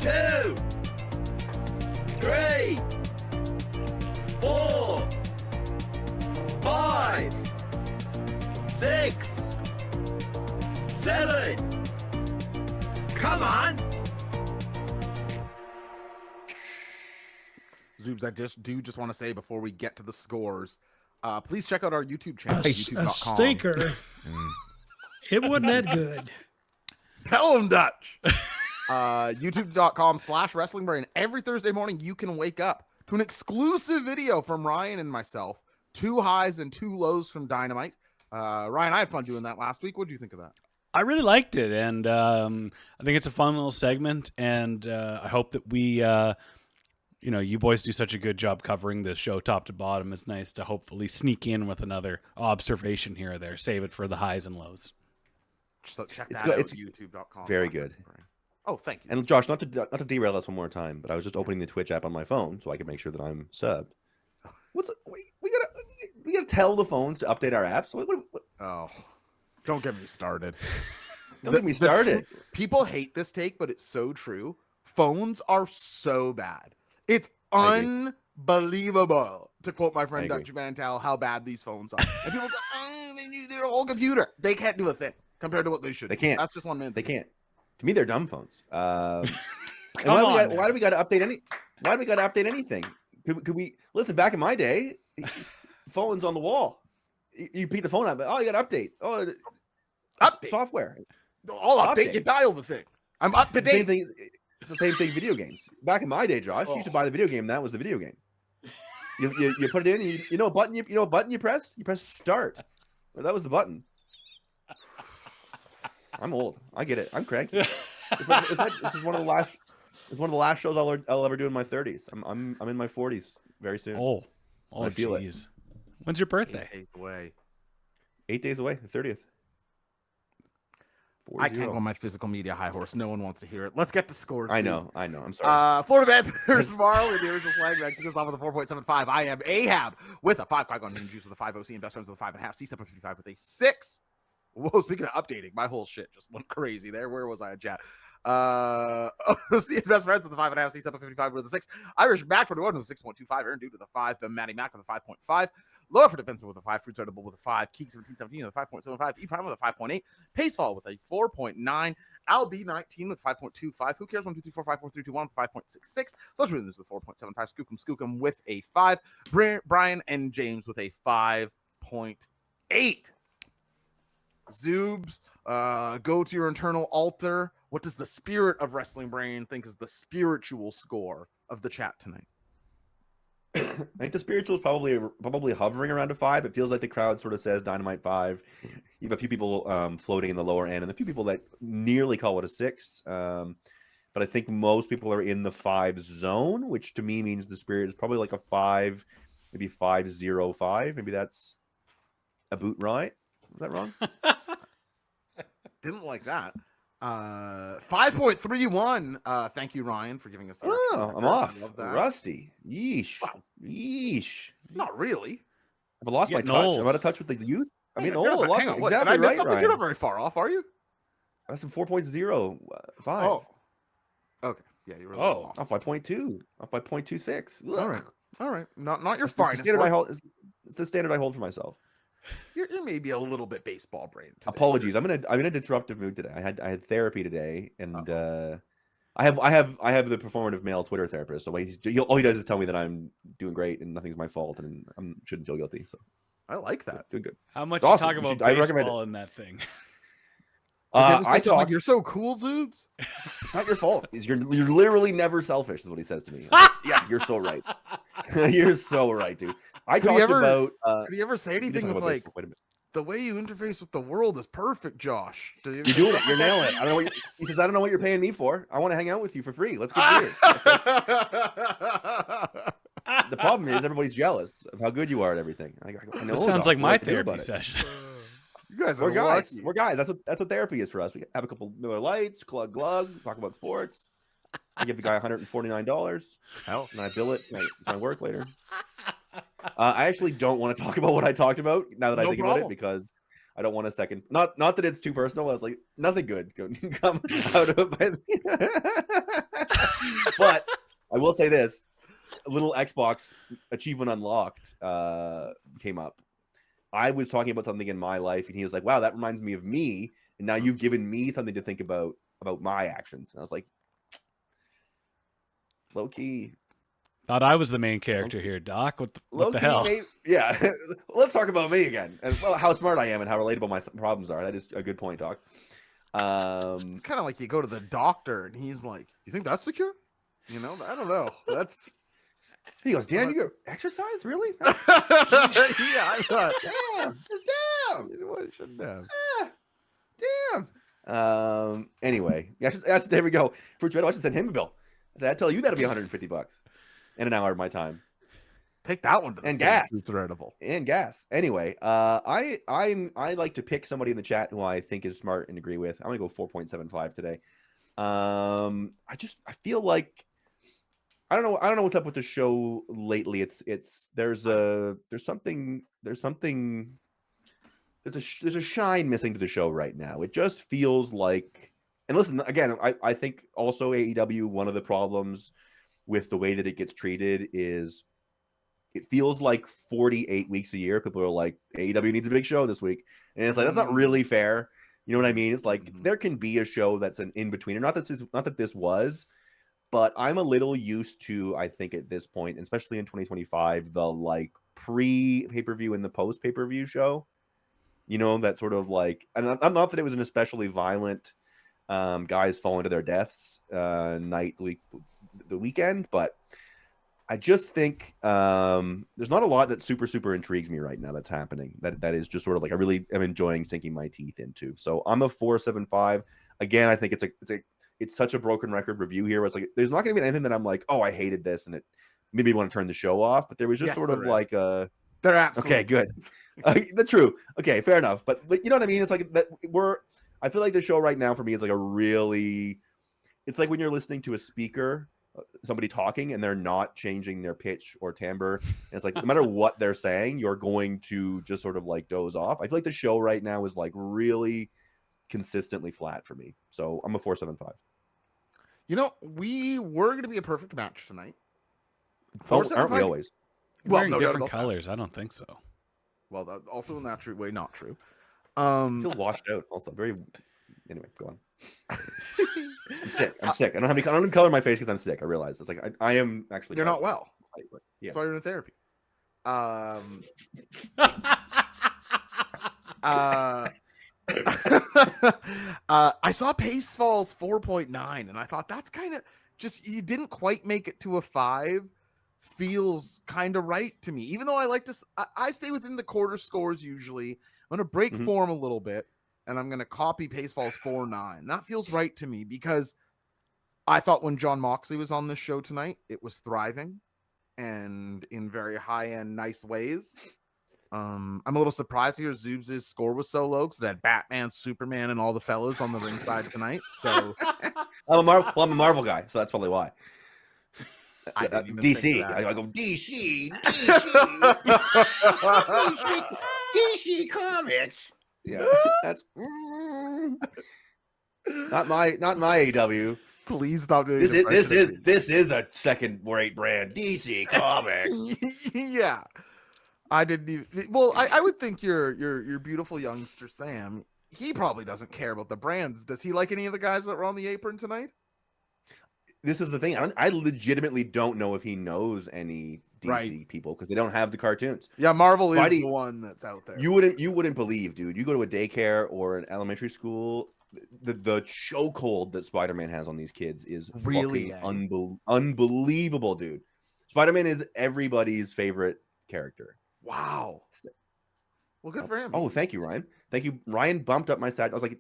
2, 3, 4, 5, 6, 7. Come on. Zoobs, I just want to say before we get to the scores, please check out our YouTube channel, youtube.com. A stinker. It wasn't that good. Tell them, Dutch. youtube.com/wrestlingbrain. Every Thursday morning, you can wake up to an exclusive video from Ryan and myself. 2 highs and 2 lows from Dynamite. Ryan, I had fun doing that last week. What do you think of that? I really liked it, and I think it's a fun little segment, and I hope that we, you boys do such a good job covering this show top to bottom. It's nice to hopefully sneak in with another observation here or there. Save it for the highs and lows. So check It's that good. out. It's youtube.com. very good. Oh, thank you. And Josh, not to derail us one more time, but I was just opening the Twitch app on my phone so I can make sure that I'm subbed. We gotta tell the phones to update our apps. What? Oh, don't get me started. Don't get me started. People hate this take, but it's so true. Phones are so bad. It's unbelievable, to quote my friend Dutch Mantel, how bad these phones are. And people go, they're a whole computer. They can't do a thing compared to what they should. They can't. That's just 1 minute. They can't. To me, they're dumb phones. And Why do we got to update anything? Could we listen? Back in my day, phones on the wall. You pick the phone up. Oh, you got to update. Oh, Update. Software. I'll update. You dial the thing. I'm up to date. Same thing. It's the same thing. Video games. Back in my day, Josh, you used to buy the video game. And that was the video game. You put it in. You know what button you pressed? You press start. Well, that was the button. I'm old. I get it. I'm cranky. This is one of the last. It's one of the last shows I'll ever do in my 30s. I'm in my 40s very soon. Oh, I feel jeez. When's your birthday? 8 days away. 8 days away, the 30th. I can't go on my physical media high horse. No one wants to hear it. Let's get to scores. I know. I'm sorry. Florida Panthers tomorrow in the original slang rank kicks off with a 4.75. I am Ahab with a 5. Qui-Gon Juice with a 5. OC and Best Friends with a 5.5. C755 with a 6. Whoa, speaking of updating, my whole shit just went crazy there. Where was I at, chat? OC and Best Friends with a 5.5. C755 with a 6. Irish Mac 21 with a 6.25. Aaron Dude with a 5. Ben Matty Mac with a 5.5. Lower for defenseman with a 5. Fruits Edible with a 5. Keek 1717 with a 5.75. E Prime with a 5.8. Pacefall with a 4.9. Al B 19 with 5.25. Who cares? 1, 2, 3, 4, 5, 4, 3, 2, 1 with 5.66. Social News with a 4.75. Skookum with a 5. Brian and James with a 5.8. Zoobs, go to your internal altar. What does the spirit of Wrestling Brain think is the spiritual score of the chat tonight? I think the spiritual is probably hovering around a 5. It feels like the crowd sort of says Dynamite 5. You have a few people floating in the lower end, and a few people that nearly call it a 6. But I think most people are in the 5 zone, which to me means the spirit is probably like a 5, maybe 5.05. Maybe that's a boot right. Is that wrong? Didn't like that. 5.31. Thank you, Ryan, for giving us that. Oh, I'm off. Love that. Rusty. Yeesh. Wow. Yeesh. Not really. I've lost my Getting touch. old. I'm out of touch with the youth. I mean, Hang old. on, I lost hang on. it. What, did Exactly I miss right, something? You're Ryan. not very far off, are you? That's a 4.05. Oh. Okay. Yeah, you're really off. Off by 0.2. Off by 0.26. All right. All right. Not your It's the finest. standard I work. hold. It's the standard I hold for myself. You're maybe a little bit baseball brain today. Apologies. I'm in a disruptive mood today. I had therapy today, and I have the performative male Twitter therapist. So all he does is tell me that I'm doing great and nothing's my fault, and I shouldn't feel guilty. So I like that. doing good. How much It's awesome. you You talk should- about I recommend baseball in that thing? I talk. Like, you're so cool, Zoobs. It's not your fault. You're literally never selfish, is what he says to me. Yeah, you're so right. You're so right, dude. I Could he talked ever- about. Could you ever say we did anything talk with about like, baseball. Wait a minute. the way you interface with the world is perfect, Josh? You're doing it. You're nailing it. I don't know. He says, I don't know what you're paying me for. I want to hang out with you for free. Let's get beers. The problem is everybody's jealous of how good you are at everything. I know. This sounds Doc. like What my do I do therapy about it? session. You guys are We're guys. lucky. We're guys. That's what therapy is for us. We have a couple Miller Lights, glug, talk about sports. I give the guy $149. Hell. And I bill it to my work later. I actually don't want to talk about what I talked about now that I No think about problem. it, because I don't want a second. Not that it's too personal. I was like, nothing good come out of my. But I will say this: a little Xbox achievement unlocked came up. I was talking about something in my life, and he was like, "Wow, that reminds me of me." And now you've given me something to think about my actions. And I was like, low key. Thought I was the main character here, Doc. What the hell? Yeah. Let's talk about me again. And how smart I am and how relatable my problems are. That is a good point, Doc. It's kind of like you go to the doctor and he's like, "You think that's the cure?" You know, I don't know. That's he goes, "Dan, you go exercise, really?" yeah, I thought, Damn, just damn. you know what? It shouldn't have. Damn. Anyway, there we go. For Dread, I should send him a bill. I tell you that'll be $150 in an hour of my time. Take that one to the And States. gas. It's readable. And gas. Anyway, I like to pick somebody in the chat who I think is smart and agree with. I'm gonna go 4.75 today. I feel like I don't know what's up with the show lately. There's a shine missing to the show right now. It just feels like, and listen, again, I think also AEW, one of the problems with the way that it gets treated is it feels like 48 weeks a year. People are like, AEW needs a big show this week. And it's like, that's not really fair. You know what I mean? It's like, there can be a show that's an in-betweener. Not that this was, but I'm a little used to, I think at this point, especially in 2025, the like pre-pay-per-view and the post-pay-per-view show. You know, that sort of like, and I'm not that it was an especially violent guys falling to their deaths the weekend, but I just think there's not a lot that super intrigues me right now that's happening. That is just sort of like I really am enjoying sinking my teeth into. So I'm a 4.75. Again, I think it's such a broken record review here. Where it's like there's not going to be anything that I'm like, oh, I hated this, and it made me want to turn the show off. But there was just like a. They're absolutely okay, good. That's true. Okay, fair enough. But you know what I mean? It's like that I feel like the show right now for me is like a really. It's like when you're listening to a speaker, somebody talking, and they're not changing their pitch or timbre. And it's like no matter what they're saying, you're going to just sort of like doze off. I feel like the show right now is like really consistently flat for me. So I'm a 4.75. You know, we were going to be a perfect match tonight. Aren't we always? Wearing different colors. I don't think so. Well, also in that true way, not true. I feel washed out. Also, very. Anyway, go on. I'm sick. I don't have color in my face because I'm sick. I realize it's like I am actually. You're not well. Yeah. That's why you're in therapy. I saw Pace Falls 4.9, and I thought that's kind of just you didn't quite make it to a 5. Feels kind of right to me, even though I like to. I stay within the quarter scores usually. I'm gonna break form a little bit, and I'm gonna copy Pace Falls 4.9. That feels right to me because I thought when John Moxley was on this show tonight, it was thriving and in very high-end, nice ways. I'm a little surprised to hear Zoobs' score was so low because it had Batman, Superman, and all the fellas on the ringside tonight. So I'm a Marvel guy, so that's probably why. DC. I go DC Comics. Yeah, that's not my AEW. Please stop doing this. This is a second-rate brand, DC Comics. Yeah, I didn't even. Well, I would think your beautiful youngster Sam. He probably doesn't care about the brands. Does he like any of the guys that were on the apron tonight? This is the thing. I legitimately don't know if he knows any DC people because they don't have the cartoons. Yeah, Marvel is the one that's out there. You wouldn't believe, dude. You go to a daycare or an elementary school, the chokehold that Spider-Man has on these kids is really unbelievable, dude. Spider-Man is everybody's favorite character. Wow. Well, good for him. Oh, thank you, Ryan. Thank you. Ryan bumped up my side. I was like,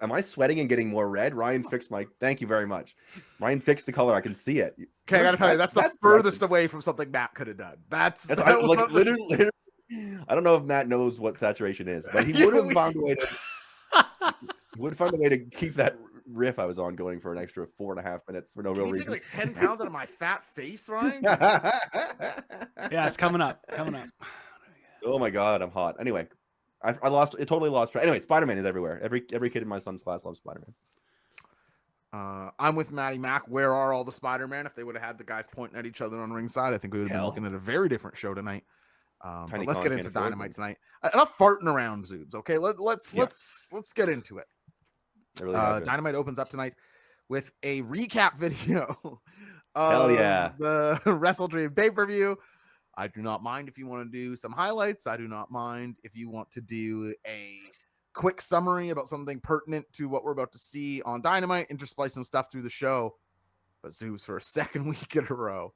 am I sweating and getting more red? Ryan fixed my. Thank you very much. Ryan fixed the color. I can see it. Okay, I gotta tell you, that's the furthest away from something Matt could have done. Literally. I don't know if Matt knows what saturation is, but he would have found a way to. He would find a way to keep that riff I was on going for an extra 4.5 minutes for no real reason. Like 10 pounds out of my fat face, Ryan. Yeah, it's coming up. Oh my god, I'm hot. Anyway, I totally lost track. Anyway, Spider-Man is everywhere. Every kid in my son's class loves Spider-Man. I'm with Matty Mac. Where are all the Spider-Man? If they would have had the guys pointing at each other on ringside, I think we would have been Hell. looking at a very different show tonight. Tiny But let's Khan get can't into afford Dynamite them. tonight. Enough farting around, Zoobs. Okay, let's Yeah. get into it. It really has been. Dynamite opens up tonight with a recap video Hell of yeah. the Wrestle Dream pay-per-view. I do not mind if you want to do some highlights. I do not mind if you want to do a quick summary about something pertinent to what we're about to see on Dynamite, intersplice some stuff through the show. But Zoos, for a second week in a row,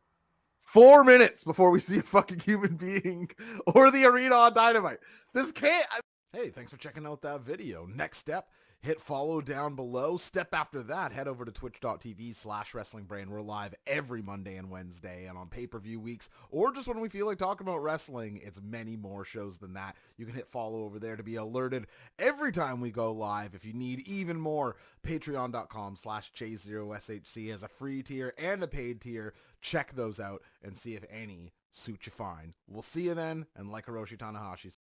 4 minutes before we see a fucking human being or the arena on Dynamite. This can't. Hey, thanks for checking out that video. Next step, hit follow down below. Step after that, head over to twitch.tv/wrestlingbrain. We're live every Monday and Wednesday and on pay-per-view weeks, or just when we feel like talking about wrestling. It's many more shows than that. You can hit follow over there to be alerted every time we go live. If you need even more, patreon.com/J0SHC has a free tier and a paid tier. Check those out and see if any suit you fine. We'll see you then, and like Hiroshi Tanahashi's